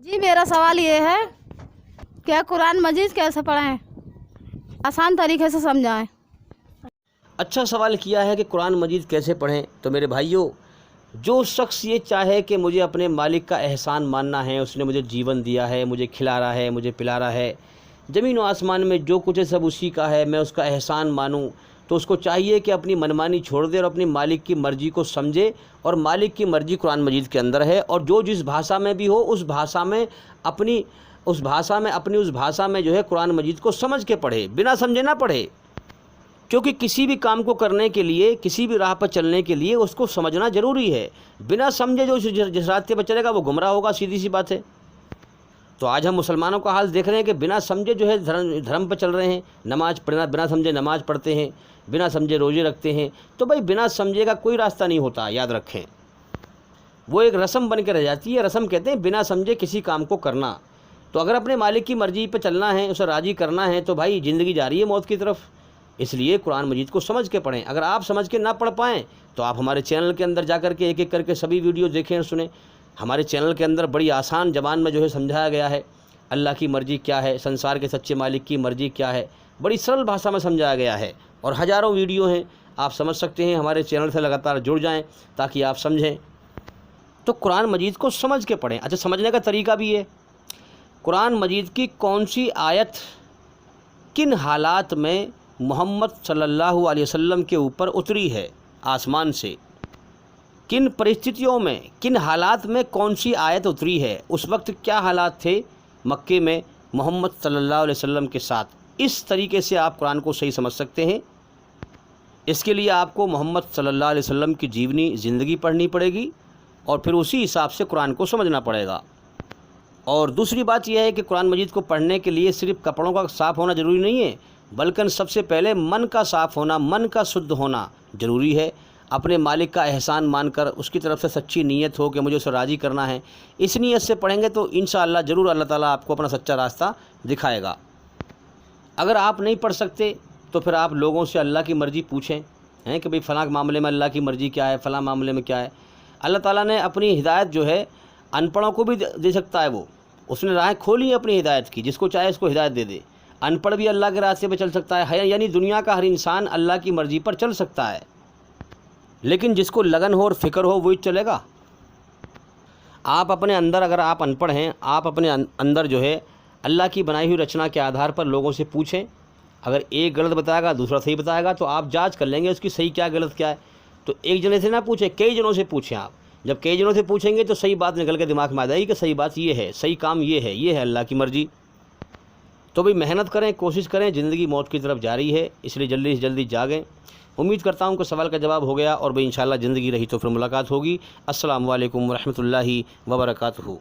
जी मेरा सवाल ये है, क्या कुरान मजीद कैसे पढ़ें, आसान तरीके से समझाएं। अच्छा सवाल किया है कि कुरान मजीद कैसे पढ़ें। तो मेरे भाइयों, जो शख्स ये चाहे कि मुझे अपने मालिक का एहसान मानना है, उसने मुझे जीवन दिया है, मुझे खिला रहा है, मुझे पिला रहा है, ज़मीन व आसमान में जो कुछ है सब उसी का है, मैं उसका एहसान मानूं, तो उसको चाहिए कि अपनी मनमानी छोड़ दे और अपनी मालिक की मर्ज़ी को समझे। और मालिक की मर्ज़ी कुरान मजीद के अंदर है, और जो जिस भाषा में भी हो उस भाषा में अपनी उस भाषा में जो है कुरान मजीद को समझ के पढ़े, बिना समझे ना पढ़े। क्योंकि किसी भी काम को करने के लिए, किसी भी राह पर चलने के लिए उसको समझना ज़रूरी है। बिना समझे जो जिस रास्ते पर चलेगा वो गुमराह होगा, सीधी सी बात है। तो आज हम मुसलमानों का हाल देख रहे हैं कि बिना समझे जो है धर्म पर चल रहे हैं। नमाज पढ़ना, बिना समझे नमाज पढ़ते हैं, बिना समझे रोज़े रखते हैं। तो भाई बिना समझे का कोई रास्ता नहीं होता, याद रखें। वो एक रस्म बन के रह जाती है। रस्म कहते हैं बिना समझे किसी काम को करना। तो अगर अपने मालिक की मर्ज़ी पर चलना है, उसे राज़ी करना है, तो भाई ज़िंदगी जा रही है मौत की तरफ। इसलिए कुरान मजीद को समझ के पढ़ें। अगर आप समझ के ना पढ़ पाएँ तो आप हमारे चैनल के अंदर जा कर के एक एक करके सभी वीडियो देखें और सुनें। हमारे चैनल के अंदर बड़ी आसान ज़बान में जो है समझाया गया है अल्लाह की मर्ज़ी क्या है, संसार के सच्चे मालिक की मर्ज़ी क्या है, बड़ी सरल भाषा में समझाया गया है। और हज़ारों वीडियो हैं, आप समझ सकते हैं। हमारे चैनल से लगातार जुड़ जाएँ ताकि आप समझें। तो कुरान मजीद को समझ के पढ़ें। अच्छा, समझने का तरीका भी है। कुरान मजीद की कौन सी आयत किन हालात में मोहम्मद सल्लल्लाहु अलैहि वसल्लम के ऊपर उतरी है आसमान से, किन परिस्थितियों में, किन हालात में कौन सी आयत उतरी है, उस वक्त क्या हालात थे मक्के में मोहम्मद सल्लल्लाहु अलैहि वसल्लम के साथ। इस तरीके से आप कुरान को सही समझ सकते हैं। इसके लिए आपको मोहम्मद सल्लल्लाहु अलैहि वसल्लम की जीवनी ज़िंदगी पढ़नी पड़ेगी और फिर उसी हिसाब से कुरान को समझना पड़ेगा। और दूसरी बात यह है कि कुरान मजीद को पढ़ने के लिए सिर्फ कपड़ों का साफ़ होना ज़रूरी नहीं है, बल्कि सबसे पहले मन का साफ़ होना, मन का शुद्ध होना ज़रूरी है। अपने मालिक का एहसान मानकर उसकी तरफ से सच्ची नीयत हो कि मुझे उसे राज़ी करना है, इस नीयत से पढ़ेंगे तो इंशाअल्लाह ज़रूर अल्लाह ताला आपको अपना सच्चा रास्ता दिखाएगा। अगर आप नहीं पढ़ सकते तो फिर आप लोगों से अल्लाह की मर्ज़ी पूछें हैं कि भाई फ़लाँ मामले में अल्लाह की मर्ज़ी क्या है, फ़लाँ मामले में क्या है। अल्लाह ताला ने अपनी हिदायत जो है अनपढ़ों को भी दे सकता है। वो उसने राहें खोली हैं अपनी हिदायत की, जिसको चाहे उसको हिदायत दे दे। अनपढ़ भी अल्लाह के रास्ते पे चल सकता है, यानी दुनिया का हर इंसान अल्लाह की मर्ज़ी पर चल सकता है। लेकिन जिसको लगन हो और फ़िक्र हो वही चलेगा। आप अपने अंदर, अगर आप अनपढ़ हैं, आप अपने अंदर जो है अल्लाह की बनाई हुई रचना के आधार पर लोगों से पूछें। अगर एक गलत बताएगा दूसरा सही बताएगा तो आप जाँच कर लेंगे उसकी सही क्या गलत क्या है। तो एक जने से ना पूछें, कई जनों से पूछें। आप जब कई जनों से पूछेंगे तो सही बात निकल के दिमाग में आ जाएगी कि सही बात ये है, सही काम ये है अल्लाह की मर्ज़ी। तो भाई मेहनत करें, कोशिश करें। ज़िंदगी मौत की तरफ जारी है, इसलिए जल्दी से जल्दी जागें। उम्मीद करता हूं कि सवाल का जवाब हो गया, और भाई इंशाअल्लाह ज़िंदगी रही तो फिर मुलाकात होगी। अस्सलामु अलैकुम व रहमतुल्लाहि व बरकातुहू।